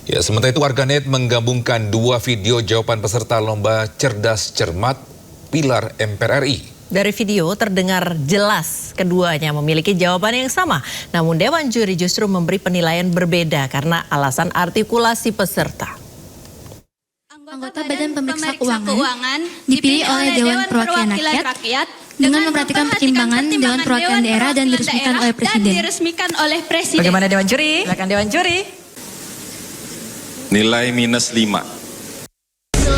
Ya, sementara itu warganet menggabungkan dua video jawaban peserta lomba cerdas cermat Pilar MPR RI. Dari video terdengar jelas keduanya memiliki jawaban yang sama. Namun Dewan Juri justru memberi penilaian berbeda karena alasan artikulasi peserta. Anggota Badan Pemeriksa Keuangan dipilih oleh Dewan Perwakilan Rakyat dengan memperhatikan pertimbangan Dewan Perwakilan Daerah dan diresmikan oleh Presiden. Bagaimana Dewan Juri? Silakan Dewan Juri. Nilai -5.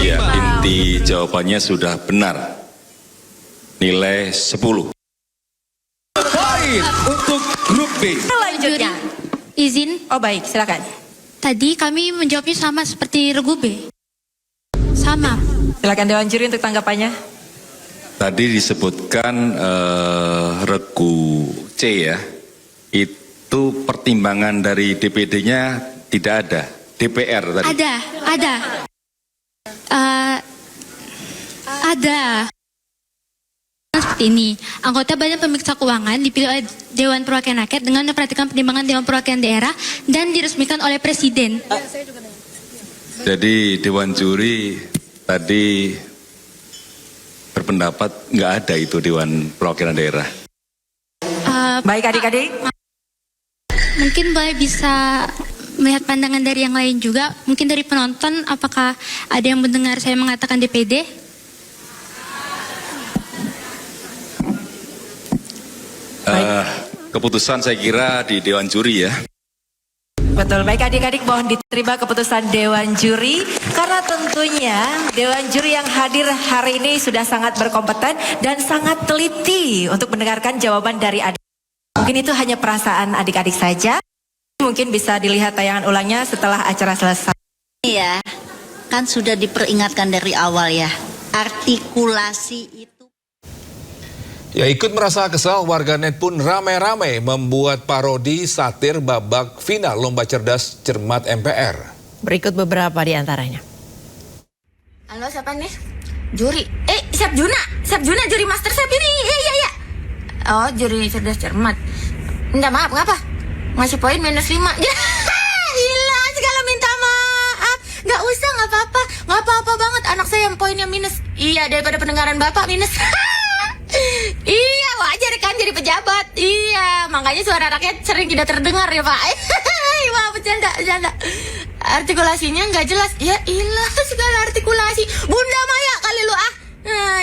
Ya, inti jawabannya sudah benar. Nilai 10. Poin untuk grup B. Selanjutnya. Izin, Oh baik, silakan. tadi kami menjawabnya sama seperti regu B. Sama. Silakan Dewan Juri untuk tanggapannya. Tadi disebutkan regu C ya. Itu pertimbangan dari DPD-nya tidak ada. DPR tadi. Ada. Seperti ini, anggota Badan Pemeriksa Keuangan dipilih oleh Dewan Perwakilan Rakyat dengan memperhatikan pertimbangan Dewan Perwakilan Daerah dan diresmikan oleh Presiden. Jadi Dewan Juri tadi berpendapat nggak ada itu Dewan Perwakilan Daerah. Baik adik-adik. Mungkin boleh bisa melihat pandangan dari yang lain juga. Mungkin dari penonton, apakah ada yang mendengar saya mengatakan DPD? Keputusan saya kira di Dewan Juri ya. Betul, baik adik-adik mohon diterima keputusan Dewan Juri. Karena tentunya Dewan Juri yang hadir hari ini sudah sangat berkompeten dan sangat teliti untuk mendengarkan jawaban dari adik. Mungkin itu hanya perasaan adik-adik saja. Mungkin bisa dilihat tayangan ulangnya setelah acara selesai. Iya, kan sudah diperingatkan dari awal ya. Artikulasi itu. Ya, ikut merasa kesal, warganet pun ramai-ramai membuat parodi satir babak final lomba cerdas cermat MPR. Berikut beberapa di antaranya. Halo, siapa nih? Juri. Siap Juna juri Master Chef ini. Iya. Oh, juri cerdas cermat. Minta maaf, ngapa? Ngasih poin -5. Ya, gila, segala minta maaf. Gak usah, gak apa-apa banget. Anak saya yang poinnya minus. Iya, daripada pendengaran bapak minus. Iya, wajar kan jadi pejabat. Iya, makanya suara rakyat sering tidak terdengar ya Pak. Wah, bercanda. Artikulasinya nggak jelas. Ya ilah, segala artikulasi. Bunda Maya kali lu ah.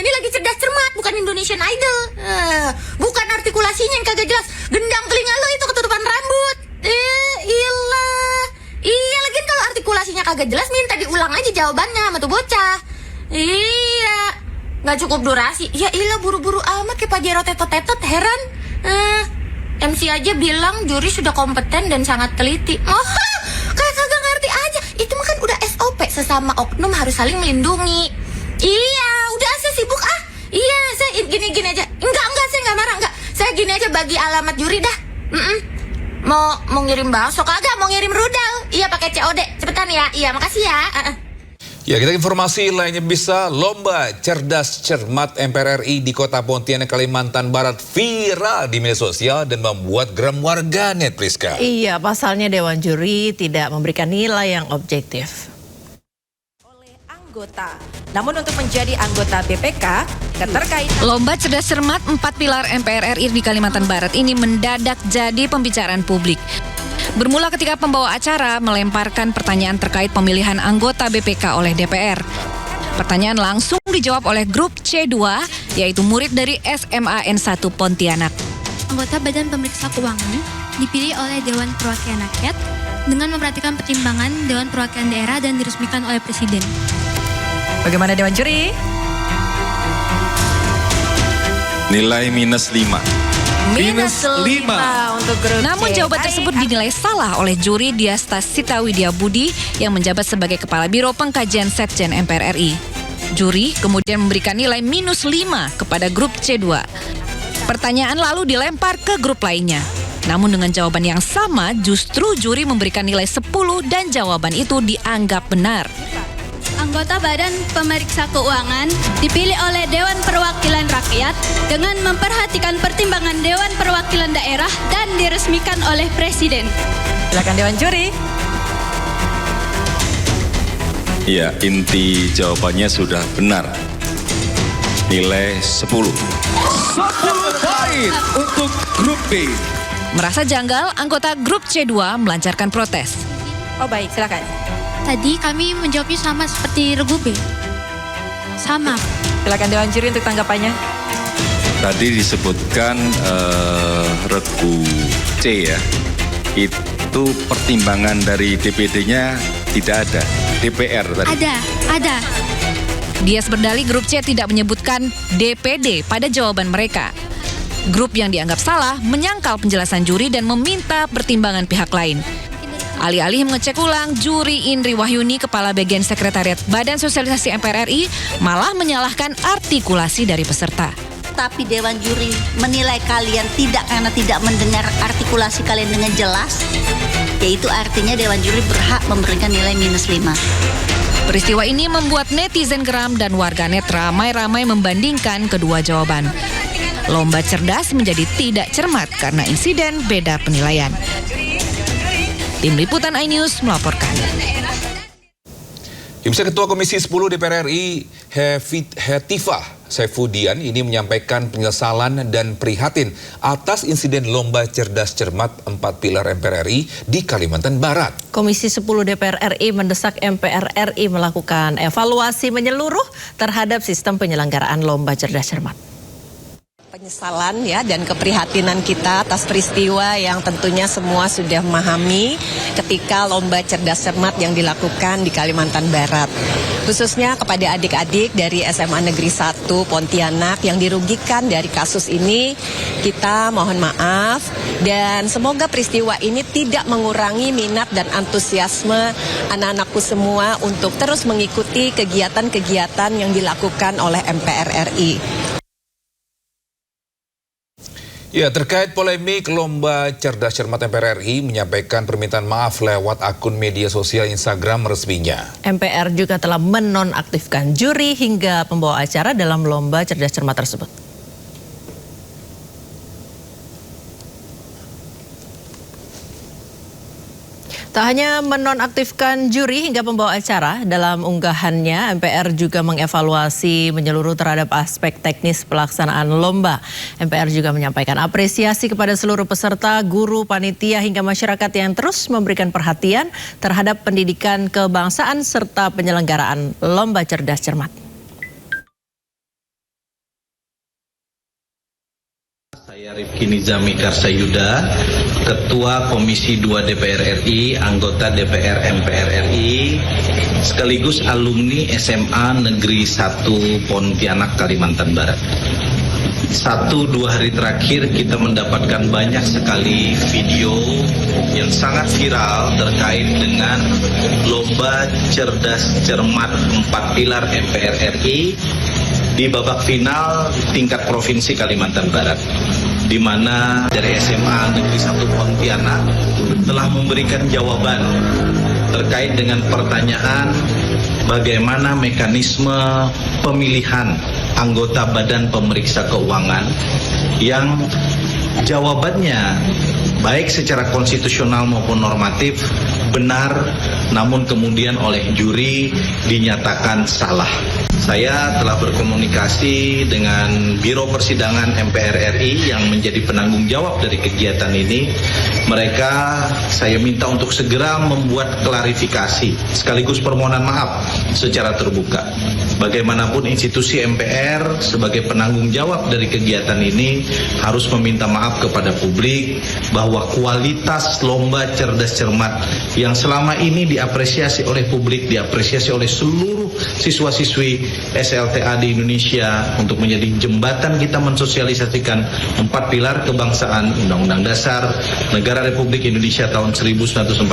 Ini lagi cerdas cermat, bukan Indonesian Idol. Bukan artikulasinya yang kagak jelas. Gendang telinga lu itu ketutupan rambut. Ilah. Iya, lagian kalau artikulasinya kagak jelas minta diulang aja jawabannya sama tuh bocah. Iya. Nggak cukup durasi. Ya ilah, buru-buru amat kayak Pak Jarod tetot-tetot, heran. MC aja bilang juri sudah kompeten dan sangat teliti. Oh, kayak kagak ngerti aja. Itu mah kan udah SOP, sesama oknum harus saling melindungi. Iya, udah saya sibuk ah. Iya, saya gini aja. Enggak, saya nggak marah, enggak. Saya gini aja bagi alamat juri dah. Mau ngirim bakso kagak? Mau ngirim rudal? Iya, pakai COD. Cepetan ya. Iya, makasih ya. Ya, kita informasi lainnya bisa lomba cerdas cermat MPR RI di Kota Pontianak, Kalimantan Barat viral di media sosial dan membuat geram warganet, Priska. Iya, pasalnya Dewan Juri tidak memberikan nilai yang objektif. Oleh anggota. Namun untuk menjadi anggota BPK, keterkaitan Lomba cerdas cermat 4 pilar MPR RI di Kalimantan Barat ini mendadak jadi pembicaraan publik. Bermula ketika pembawa acara melemparkan pertanyaan terkait pemilihan anggota BPK oleh DPR. Pertanyaan langsung dijawab oleh grup C2, yaitu murid dari SMA N1 Pontianak. Anggota Badan Pemeriksa Keuangan dipilih oleh Dewan Perwakilan Rakyat dengan memperhatikan pertimbangan Dewan Perwakilan Daerah dan diresmikan oleh Presiden. Bagaimana Dewan Juri? Nilai -5. -5 untuk grup Namun C. jawaban tersebut dinilai salah oleh juri Diasta Sita Widya Budi yang menjabat sebagai Kepala Biro Pengkajian Setjen MPR RI. Juri kemudian memberikan nilai -5 kepada grup C2. Pertanyaan lalu dilempar ke grup lainnya. Namun dengan jawaban yang sama justru juri memberikan nilai 10 dan jawaban itu dianggap benar. Anggota Badan Pemeriksa Keuangan dipilih oleh Dewan Perwakilan Rakyat dengan memperhatikan pertimbangan Dewan Perwakilan Daerah dan diresmikan oleh Presiden. Silakan Dewan Juri. Ya, inti jawabannya sudah benar. Nilai 10. 10 poin untuk grup B. Merasa janggal, anggota grup C2 melancarkan protes. Oh baik, silakan. Tadi kami menjawabnya sama seperti regu B. Sama. Silakan Dewan Juri untuk tanggapannya. Tadi disebutkan regu C ya. Itu pertimbangan dari DPD-nya tidak ada. DPR tadi. Ada. Dias berdalih grup C tidak menyebutkan DPD pada jawaban mereka. Grup yang dianggap salah menyangkal penjelasan juri dan meminta pertimbangan pihak lain. Alih-alih mengecek ulang, juri Indri Wahyuni, Kepala Bagian Sekretariat Badan Sosialisasi MPR RI, malah menyalahkan artikulasi dari peserta. Tapi Dewan Juri menilai kalian tidak karena tidak mendengar artikulasi kalian dengan jelas, yaitu artinya Dewan Juri berhak memberikan nilai -5. Peristiwa ini membuat netizen geram dan warganet ramai-ramai membandingkan kedua jawaban. Lomba cerdas menjadi tidak cermat karena insiden beda penilaian. Tim Liputan iNews melaporkan. Pemirsa, Ketua Komisi 10 DPR RI Hetifah Saifuddin ini menyampaikan penyesalan dan prihatin atas insiden lomba cerdas cermat 4 pilar MPR RI di Kalimantan Barat. Komisi 10 DPR RI mendesak MPR RI melakukan evaluasi menyeluruh terhadap sistem penyelenggaraan lomba cerdas cermat. Penyesalan ya dan keprihatinan kita atas peristiwa yang tentunya semua sudah memahami ketika lomba cerdas cermat yang dilakukan di Kalimantan Barat. Khususnya kepada adik-adik dari SMA Negeri 1 Pontianak yang dirugikan dari kasus ini, kita mohon maaf dan semoga peristiwa ini tidak mengurangi minat dan antusiasme anak-anakku semua untuk terus mengikuti kegiatan-kegiatan yang dilakukan oleh MPR RI. Ya, terkait polemik lomba cerdas cermat MPR RI menyampaikan permintaan maaf lewat akun media sosial Instagram resminya. MPR juga telah menonaktifkan juri hingga pembawa acara dalam lomba cerdas cermat tersebut. Tak hanya menonaktifkan juri hingga pembawa acara, dalam unggahannya MPR juga mengevaluasi menyeluruh terhadap aspek teknis pelaksanaan lomba. MPR juga menyampaikan apresiasi kepada seluruh peserta, guru, panitia hingga masyarakat yang terus memberikan perhatian terhadap pendidikan kebangsaan serta penyelenggaraan lomba cerdas cermat. Saya Rifki Nizami Karsayuda, Ketua Komisi 2 DPR RI, anggota DPR MPR RI, sekaligus alumni SMA Negeri 1 Pontianak, Kalimantan Barat. 1-2 hari terakhir kita mendapatkan banyak sekali video yang sangat viral terkait dengan lomba cerdas cermat 4 pilar MPR RI di babak final tingkat provinsi Kalimantan Barat, di mana dari SMA Negeri 1 Pontianak telah memberikan jawaban terkait dengan pertanyaan bagaimana mekanisme pemilihan anggota Badan Pemeriksa Keuangan yang jawabannya baik secara konstitusional maupun normatif benar, namun kemudian oleh juri dinyatakan salah. Saya telah berkomunikasi dengan Biro Persidangan MPR RI yang menjadi penanggung jawab dari kegiatan ini. Mereka saya minta untuk segera membuat klarifikasi sekaligus permohonan maaf secara terbuka. Bagaimanapun institusi MPR sebagai penanggung jawab dari kegiatan ini harus meminta maaf kepada publik bahwa kualitas lomba cerdas cermat yang selama ini diapresiasi oleh publik, diapresiasi oleh seluruh siswa-siswi SLTA di Indonesia untuk menjadi jembatan kita mensosialisasikan 4 pilar kebangsaan, Undang-Undang Dasar Negara Republik Indonesia tahun 1945,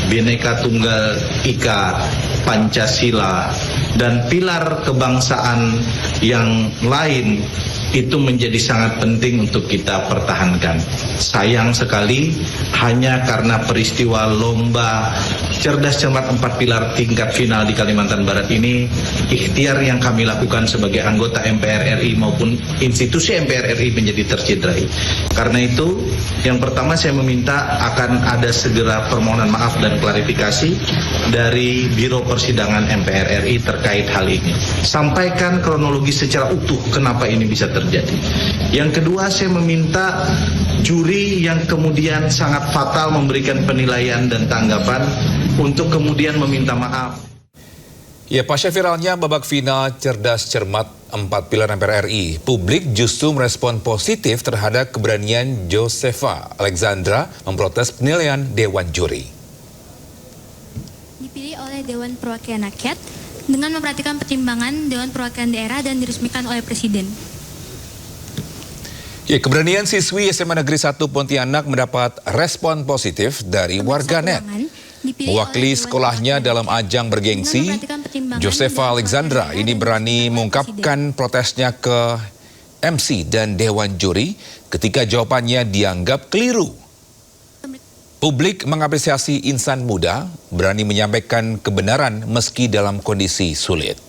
Bhinneka Tunggal Ika, Pancasila, dan pilar kebangsaan yang lain itu menjadi sangat penting untuk kita pertahankan. Sayang sekali hanya karena peristiwa lomba cerdas cermat 4 pilar tingkat final di Kalimantan Barat ini ikhtiar yang kami lakukan sebagai anggota MPR RI maupun institusi MPR RI menjadi tercederai. Karena itu, yang pertama saya meminta akan ada segera permohonan maaf dan klarifikasi dari Biro Persidangan MPR RI terkait hal ini. Sampaikan kronologi secara utuh kenapa ini bisa terjadi. Yang kedua, saya meminta juri yang kemudian sangat fatal memberikan penilaian dan tanggapan untuk kemudian meminta maaf. Ya, pasca viralnya babak final cerdas cermat 4 pilar MPR RI, publik justru merespon positif terhadap keberanian Josefa Alexandra memprotes penilaian Dewan Juri. Dipilih oleh Dewan Perwakilan Rakyat dengan memperhatikan pertimbangan Dewan Perwakilan Daerah dan diresmikan oleh Presiden. Ya, keberanian siswi SMA Negeri 1 Pontianak mendapat respon positif dari warganet. Mewakili sekolahnya dalam ajang bergengsi, Josefa Alexandra ini berani mengungkapkan protesnya ke MC dan Dewan Juri ketika jawabannya dianggap keliru. Publik mengapresiasi insan muda berani menyampaikan kebenaran meski dalam kondisi sulit.